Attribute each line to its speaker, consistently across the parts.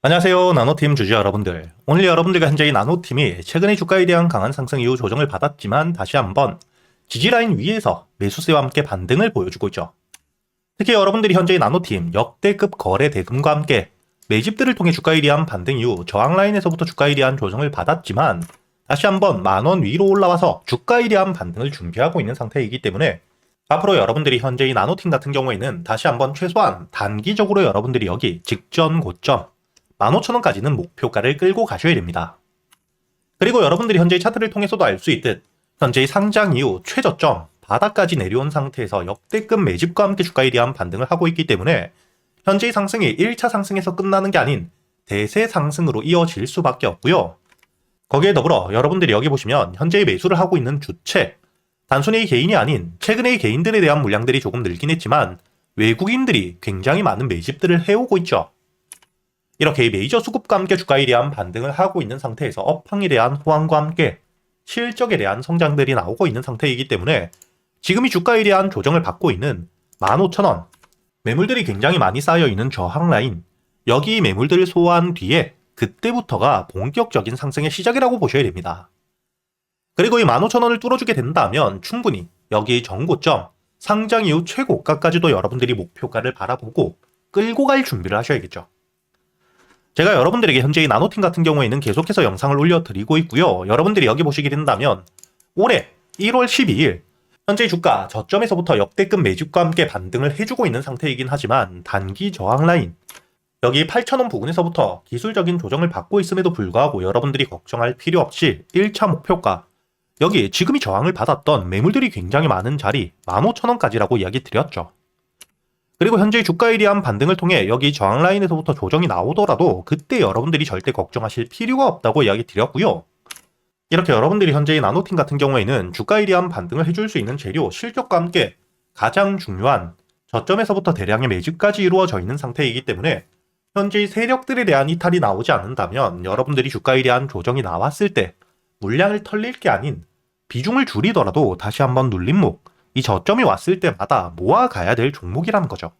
Speaker 1: 안녕하세요. 나노팀 주주 여러분들. 오늘 여러분들과 현재 이 나노팀이 최근에 주가에 대한 강한 상승 이후 조정을 받았지만 다시 한번 지지라인 위에서 매수세와 함께 반등을 보여주고 있죠. 특히 여러분들이 현재 이 나노팀 역대급 거래 대금과 함께 매집들을 통해 주가에 대한 반등 이후 저항라인에서부터 주가에 대한 조정을 받았지만 다시 한번 10,000원 위로 올라와서 주가에 대한 반등을 준비하고 있는 상태이기 때문에 앞으로 여러분들이 현재 이 나노팀 같은 경우에는 다시 한번 최소한 단기적으로 여러분들이 여기 직전 고점 15,000원까지는 목표가를 끌고 가셔야 됩니다. 그리고 여러분들이 현재 차트를 통해서도 알 수 있듯 현재 상장 이후 최저점 바닥까지 내려온 상태에서 역대급 매집과 함께 주가에 대한 반등을 하고 있기 때문에 현재의 상승이 1차 상승에서 끝나는 게 아닌 대세 상승으로 이어질 수밖에 없고요. 거기에 더불어 여러분들이 여기 보시면 현재의 매수를 하고 있는 주체, 단순히 개인이 아닌 최근의 개인들에 대한 물량들이 조금 늘긴 했지만 외국인들이 굉장히 많은 매집들을 해오고 있죠. 이렇게 메이저 수급과 함께 주가에 대한 반등을 하고 있는 상태에서 업황에 대한 호황과 함께 실적에 대한 성장들이 나오고 있는 상태이기 때문에 지금이 주가에 대한 조정을 받고 있는 15,000원, 매물들이 굉장히 많이 쌓여있는 저항 라인, 여기 매물들을 소화한 뒤에 그때부터가 본격적인 상승의 시작이라고 보셔야 됩니다. 그리고 이 15,000원을 뚫어주게 된다면 충분히 여기 정고점, 상장 이후 최고가까지도 여러분들이 목표가를 바라보고 끌고 갈 준비를 하셔야겠죠. 제가 여러분들에게 현재 이 나노팀 같은 경우에는 계속해서 영상을 올려드리고 있고요. 여러분들이 여기 보시게 된다면 올해 1월 12일 현재 주가 저점에서부터 역대급 매집과 함께 반등을 해주고 있는 상태이긴 하지만 단기 저항 라인 여기 8,000원 부근에서부터 기술적인 조정을 받고 있음에도 불구하고 여러분들이 걱정할 필요 없이 1차 목표가 여기 지금이 저항을 받았던 매물들이 굉장히 많은 자리 15,000원까지라고 이야기 드렸죠. 그리고 현재 주가에 대한 반등을 통해 여기 저항 라인에서부터 조정이 나오더라도 그때 여러분들이 절대 걱정하실 필요가 없다고 이야기 드렸고요. 이렇게 여러분들이 현재 나노팀 같은 경우에는 주가에 대한 반등을 해줄 수 있는 재료, 실적과 함께 가장 중요한 저점에서부터 대량의 매집까지 이루어져 있는 상태이기 때문에 현재 세력들에 대한 이탈이 나오지 않는다면 여러분들이 주가에 대한 조정이 나왔을 때 물량을 털릴 게 아닌 비중을 줄이더라도 다시 한번 눌림목, 이 저점이 왔을 때마다 모아가야 될 종목이라는 거죠.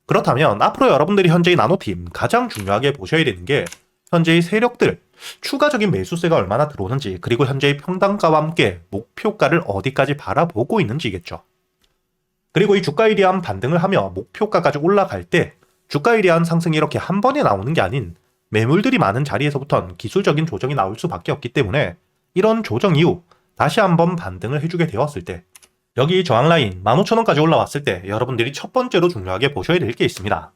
Speaker 1: 그렇다면 앞으로 여러분들이 현재의 나노팀 가장 중요하게 보셔야 되는 게 현재의 세력들, 추가적인 매수세가 얼마나 들어오는지 그리고 현재의 평단가와 함께 목표가를 어디까지 바라보고 있는지겠죠. 그리고 이 주가에 대한 반등을 하며 목표가까지 올라갈 때 주가에 대한 상승이 이렇게 한 번에 나오는 게 아닌 매물들이 많은 자리에서부터는 기술적인 조정이 나올 수밖에 없기 때문에 이런 조정 이후 다시 한번 반등을 해주게 되었을 때 여기 저항라인 15,000원까지 올라왔을 때 여러분들이 첫 번째로 중요하게 보셔야 될 게 있습니다.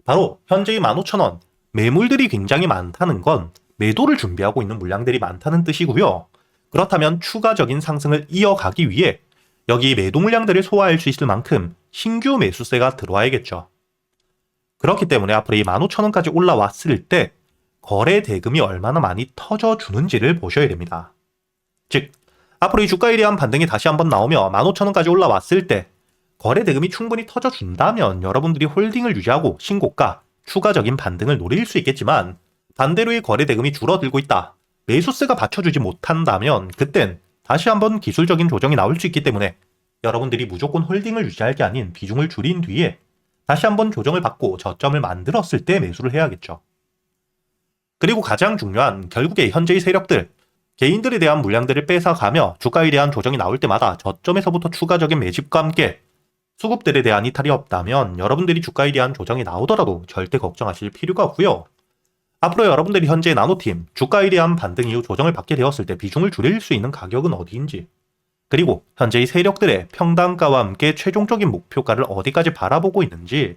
Speaker 1: 바로 현재의 15,000원 매물들이 굉장히 많다는 건 매도를 준비하고 있는 물량들이 많다는 뜻이고요. 그렇다면 추가적인 상승을 이어가기 위해 여기 매도 물량들을 소화할 수 있을 만큼 신규 매수세가 들어와야겠죠. 그렇기 때문에 앞으로 이 15,000원까지 올라왔을 때 거래 대금이 얼마나 많이 터져주는지를 보셔야 됩니다. 즉 앞으로 이 주가에 대한 반등이 다시 한번 나오며 15,000원까지 올라왔을 때 거래 대금이 충분히 터져준다면 여러분들이 홀딩을 유지하고 신고가, 추가적인 반등을 노릴 수 있겠지만 반대로 이 거래 대금이 줄어들고 있다. 매수세가 받쳐주지 못한다면 그땐 다시 한번 기술적인 조정이 나올 수 있기 때문에 여러분들이 무조건 홀딩을 유지할 게 아닌 비중을 줄인 뒤에 다시 한번 조정을 받고 저점을 만들었을 때 매수를 해야겠죠. 그리고 가장 중요한 결국에 현재의 세력들, 개인들에 대한 물량들을 뺏어가며 주가에 대한 조정이 나올 때마다 저점에서부터 추가적인 매집과 함께 수급들에 대한 이탈이 없다면 여러분들이 주가에 대한 조정이 나오더라도 절대 걱정하실 필요가 없고요. 앞으로 여러분들이 현재 나노팀 주가에 대한 반등 이후 조정을 받게 되었을 때 비중을 줄일 수 있는 가격은 어디인지 그리고 현재의 세력들의 평단가와 함께 최종적인 목표가를 어디까지 바라보고 있는지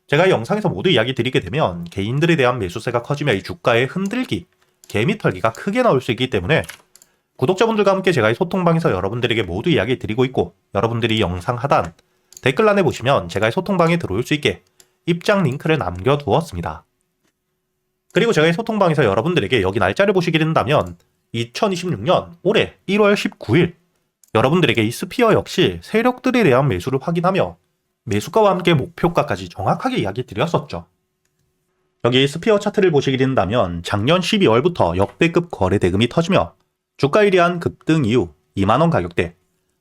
Speaker 1: 제가 이 영상에서 모두 이야기 드리게 되면 개인들에 대한 매수세가 커지며 이 주가의 흔들기 개미 털기가 크게 나올 수 있기 때문에 구독자분들과 함께 제가 이 소통방에서 여러분들에게 모두 이야기 드리고 있고 여러분들이 영상 하단 댓글란에 보시면 제가 이 소통방에 들어올 수 있게 입장 링크를 남겨두었습니다. 그리고 제가 이 소통방에서 여러분들에게 여기 날짜를 보시게 된다면 2026년 올해 1월 19일 여러분들에게 이 스피어 역시 세력들에 대한 매수를 확인하며 매수가와 함께 목표가까지 정확하게 이야기 드렸었죠. 여기 스피어 차트를 보시게 된다면 작년 12월부터 역대급 거래 대금이 터지며 주가에 대한 급등 이후 2만원 가격대,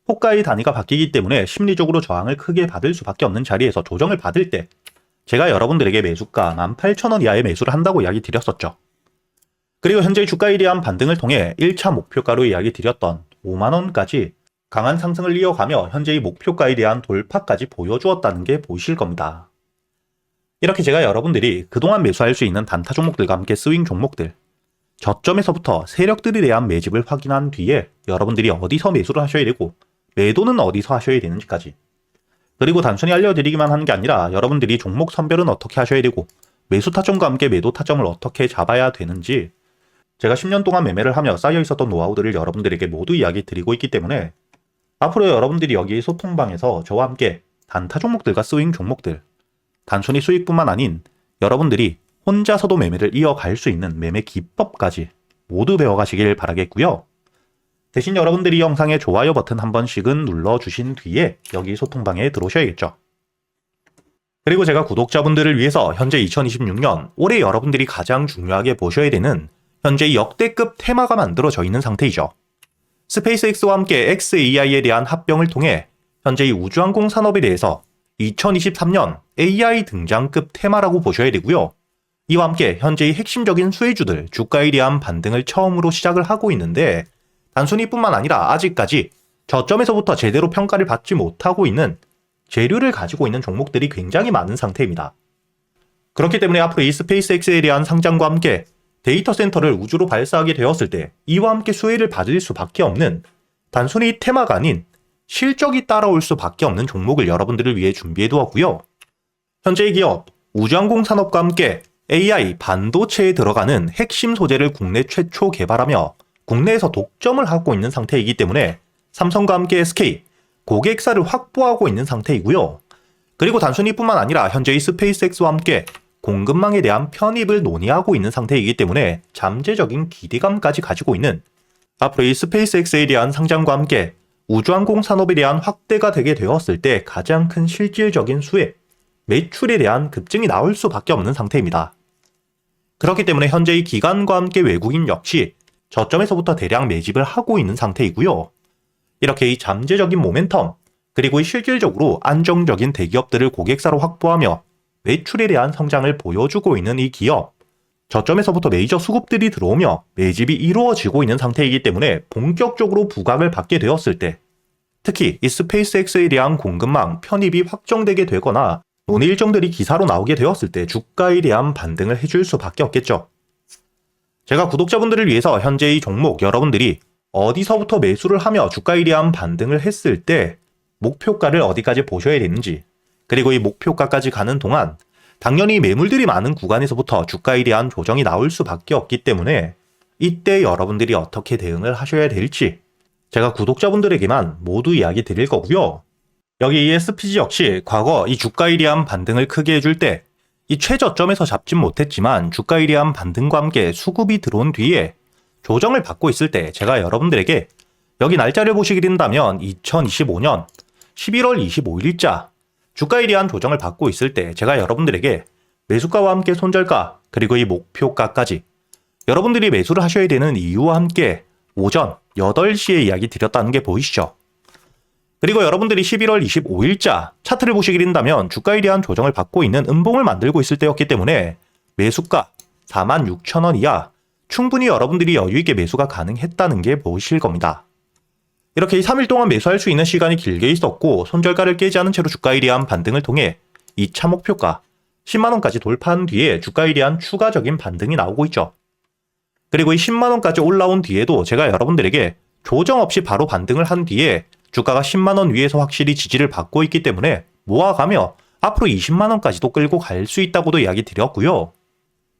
Speaker 1: 호가의 단위가 바뀌기 때문에 심리적으로 저항을 크게 받을 수밖에 없는 자리에서 조정을 받을 때 제가 여러분들에게 매수가 18,000원 이하의 매수를 한다고 이야기 드렸었죠. 그리고 현재 주가에 대한 반등을 통해 1차 목표가로 이야기 드렸던 5만원까지 강한 상승을 이어가며 현재의 목표가에 대한 돌파까지 보여주었다는 게 보이실 겁니다. 이렇게 제가 여러분들이 그동안 매수할 수 있는 단타 종목들과 함께 스윙 종목들, 저점에서부터 세력들에 대한 매집을 확인한 뒤에 여러분들이 어디서 매수를 하셔야 되고 매도는 어디서 하셔야 되는지까지, 그리고 단순히 알려드리기만 하는 게 아니라 여러분들이 종목 선별은 어떻게 하셔야 되고 매수 타점과 함께 매도 타점을 어떻게 잡아야 되는지 제가 10년 동안 매매를 하며 쌓여 있었던 노하우들을 여러분들에게 모두 이야기 드리고 있기 때문에 앞으로 여러분들이 여기 소통방에서 저와 함께 단타 종목들과 스윙 종목들, 단순히 수익뿐만 아닌 여러분들이 혼자서도 매매를 이어갈 수 있는 매매 기법까지 모두 배워가시길 바라겠고요. 대신 여러분들이 영상의 좋아요 버튼 한 번씩은 눌러주신 뒤에 여기 소통방에 들어오셔야겠죠. 그리고 제가 구독자분들을 위해서 현재 2026년 올해 여러분들이 가장 중요하게 보셔야 되는 현재 역대급 테마가 만들어져 있는 상태이죠. 스페이스X와 함께 xAI에 대한 합병을 통해 현재 이 우주항공 산업에 대해서 2023년 AI 등장급 테마라고 보셔야 되고요. 이와 함께 현재의 핵심적인 수혜주들 주가에 대한 반등을 처음으로 시작을 하고 있는데 단순히 뿐만 아니라 아직까지 저점에서부터 제대로 평가를 받지 못하고 있는 재료를 가지고 있는 종목들이 굉장히 많은 상태입니다. 그렇기 때문에 앞으로 이 스페이스X에 대한 상장과 함께 데이터 센터를 우주로 발사하게 되었을 때 이와 함께 수혜를 받을 수밖에 없는 단순히 테마가 아닌 실적이 따라올 수밖에 없는 종목을 여러분들을 위해 준비해 두었고요. 현재의 기업 우주항공 산업과 함께 AI 반도체에 들어가는 핵심 소재를 국내 최초 개발하며 국내에서 독점을 하고 있는 상태이기 때문에 삼성과 함께 SK, 고객사를 확보하고 있는 상태이고요. 그리고 단순히 뿐만 아니라 현재의 스페이스X와 함께 공급망에 대한 편입을 논의하고 있는 상태이기 때문에 잠재적인 기대감까지 가지고 있는 앞으로 이 스페이스X에 대한 상장과 함께 우주항공 산업에 대한 확대가 되게 되었을 때 가장 큰 실질적인 수혜, 매출에 대한 급증이 나올 수밖에 없는 상태입니다. 그렇기 때문에 현재의 기관과 함께 외국인 역시 저점에서부터 대량 매집을 하고 있는 상태이고요. 이렇게 이 잠재적인 모멘텀, 그리고 이 실질적으로 안정적인 대기업들을 고객사로 확보하며 매출에 대한 성장을 보여주고 있는 이 기업, 저점에서부터 메이저 수급들이 들어오며 매집이 이루어지고 있는 상태이기 때문에 본격적으로 부각을 받게 되었을 때 특히 이 스페이스X에 대한 공급망 편입이 확정되게 되거나 논의 일정들이 기사로 나오게 되었을 때 주가에 대한 반등을 해줄 수밖에 없겠죠. 제가 구독자분들을 위해서 현재 이 종목 여러분들이 어디서부터 매수를 하며 주가에 대한 반등을 했을 때 목표가를 어디까지 보셔야 되는지, 그리고 이 목표가까지 가는 동안 당연히 매물들이 많은 구간에서부터 주가에 대한 조정이 나올 수밖에 없기 때문에 이때 여러분들이 어떻게 대응을 하셔야 될지 제가 구독자분들에게만 모두 이야기 드릴 거고요. 여기 이 SPG 역시 과거 이 주가에 대한 반등을 크게 해줄 때 이 최저점에서 잡진 못했지만 주가에 대한 반등과 함께 수급이 들어온 뒤에 조정을 받고 있을 때 제가 여러분들에게 여기 날짜를 보시게 된다면 2025년 11월 25일자 주가에 대한 조정을 받고 있을 때 제가 여러분들에게 매수가와 함께 손절가 그리고 이 목표가까지 여러분들이 매수를 하셔야 되는 이유와 함께 오전 8시에 이야기 드렸다는 게 보이시죠? 그리고 여러분들이 11월 25일자 차트를 보시게 된다면 주가에 대한 조정을 받고 있는 음봉을 만들고 있을 때였기 때문에 매수가 46,000원 이하 충분히 여러분들이 여유있게 매수가 가능했다는 게 보이실 겁니다. 이렇게 3일 동안 매수할 수 있는 시간이 길게 있었고 손절가를 깨지 않은 채로 주가에 대한 반등을 통해 2차 목표가 10만원까지 돌파한 뒤에 주가에 대한 추가적인 반등이 나오고 있죠. 그리고 이 10만원까지 올라온 뒤에도 제가 여러분들에게 조정 없이 바로 반등을 한 뒤에 주가가 10만원 위에서 확실히 지지를 받고 있기 때문에 모아가며 앞으로 20만원까지도 끌고 갈 수 있다고도 이야기 드렸고요.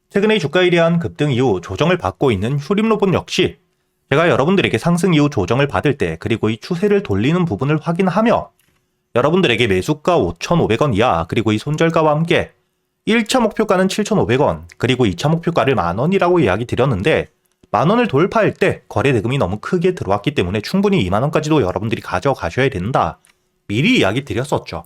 Speaker 1: 최근에 주가에 대한 급등 이후 조정을 받고 있는 휴림로봇 역시 제가 여러분들에게 상승 이후 조정을 받을 때 그리고 이 추세를 돌리는 부분을 확인하며 여러분들에게 매수가 5,500원 이하 그리고 이 손절가와 함께 1차 목표가는 7,500원 그리고 2차 목표가를 만원이라고 이야기 드렸는데 만원을 돌파할 때 거래 대금이 너무 크게 들어왔기 때문에 충분히 2만원까지도 여러분들이 가져가셔야 된다. 미리 이야기 드렸었죠.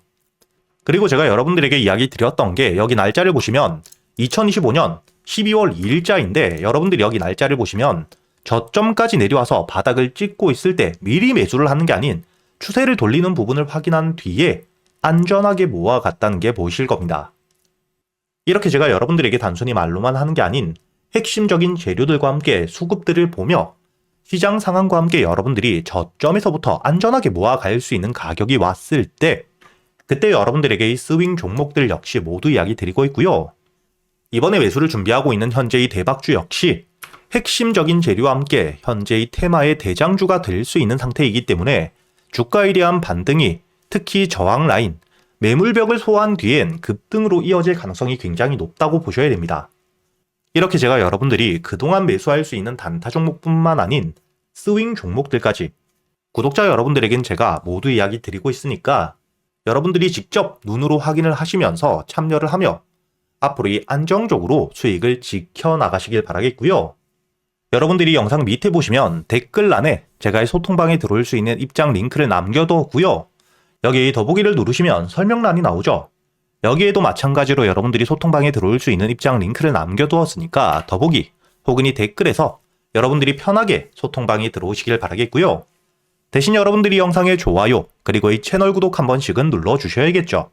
Speaker 1: 그리고 제가 여러분들에게 이야기 드렸던 게 여기 날짜를 보시면 2025년 12월 2일자인데 여러분들이 여기 날짜를 보시면 저점까지 내려와서 바닥을 찍고 있을 때 미리 매수를 하는 게 아닌 추세를 돌리는 부분을 확인한 뒤에 안전하게 모아갔다는 게 보이실 겁니다. 이렇게 제가 여러분들에게 단순히 말로만 하는 게 아닌 핵심적인 재료들과 함께 수급들을 보며 시장 상황과 함께 여러분들이 저점에서부터 안전하게 모아갈 수 있는 가격이 왔을 때 그때 여러분들에게 이 스윙 종목들 역시 모두 이야기 드리고 있고요. 이번에 매수를 준비하고 있는 현재의 대박주 역시 핵심적인 재료와 함께 현재의 테마의 대장주가 될 수 있는 상태이기 때문에 주가에 대한 반등이 특히 저항 라인, 매물벽을 소화한 뒤엔 급등으로 이어질 가능성이 굉장히 높다고 보셔야 됩니다. 이렇게 제가 여러분들이 그동안 매수할 수 있는 단타 종목뿐만 아닌 스윙 종목들까지 구독자 여러분들에겐 제가 모두 이야기 드리고 있으니까 여러분들이 직접 눈으로 확인을 하시면서 참여를 하며 앞으로 이 안정적으로 수익을 지켜나가시길 바라겠고요. 여러분들이 영상 밑에 보시면 댓글란에 제가 이 소통방에 들어올 수 있는 입장 링크를 남겨뒀고요. 여기 더보기를 누르시면 설명란이 나오죠. 여기에도 마찬가지로 여러분들이 소통방에 들어올 수 있는 입장 링크를 남겨두었으니까 더보기 혹은 이 댓글에서 여러분들이 편하게 소통방에 들어오시길 바라겠고요. 대신 여러분들이 영상의 좋아요 그리고 이 채널 구독 한 번씩은 눌러주셔야겠죠.